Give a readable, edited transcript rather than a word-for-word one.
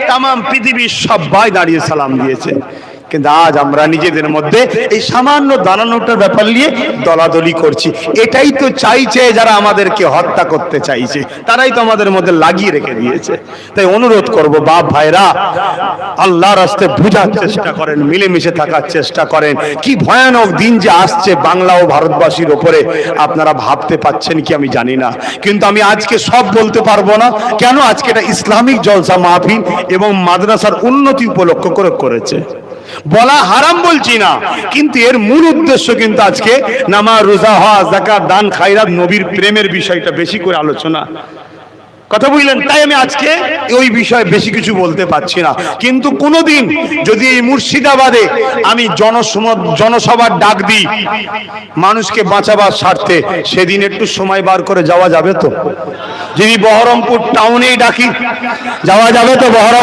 তামাম পৃথিবীর সবাই দাঁড়িয়ে সালাম দিয়েছে। কিন্তু আজ আমরা নিজেদের মধ্যে এই সামান্য দাঁড়ানোটার ব্যাপার নিয়ে দলাদলি করছি। এটাই তো চাইছে যারা আমাদেরকে হত্যা করতে চাইছে, তারাই তো আমাদের মধ্যে লাগিয়ে রেখে দিয়েছে। তাই অনুরোধ করব, বাপ ভাইরা, আল্লাহর রাস্তায় বুঝার চেষ্টা করেন, মিলেমিশে থাকার চেষ্টা করেন। কি ভয়ানক দিন যে আসছে বাংলা ও ভারতবাসীর ওপরে, আপনারা ভাবতে পাচ্ছেন কি আমি জানি না। কিন্তু আমি আজকে সব বলতে পারবো না। কেন? আজকে এটা ইসলামিক জলসা মাহফিল এবং মাদ্রাসার উন্নতি উপলক্ষ করে করেছে। বলা হারাম বলছি না, কিন্তু এর মূল উদ্দেশ্য কিন্তু আজকে নামাজ, রোজা, হজ, যাকাত, দান, খায়রাত, নবীর প্রেমের বিষয়টা বেশি করে আলোচনা, কথা বুঝলেন? তাই আমি আজকে ওই বিষয়ে বেশি কিছু বলতে পারছি না। কিন্তু কোনোদিন যদি এই মুর্শিদাবাদে আমি জনসভার ডাক দিই মানুষকে বাঁচাবার স্বার্থে, সেদিন একটু সময় বার করে যাওয়া যাবে তো? যদি বহরমপুর টাউনেই ডাকি, যাওয়া যাবে তো? বহরম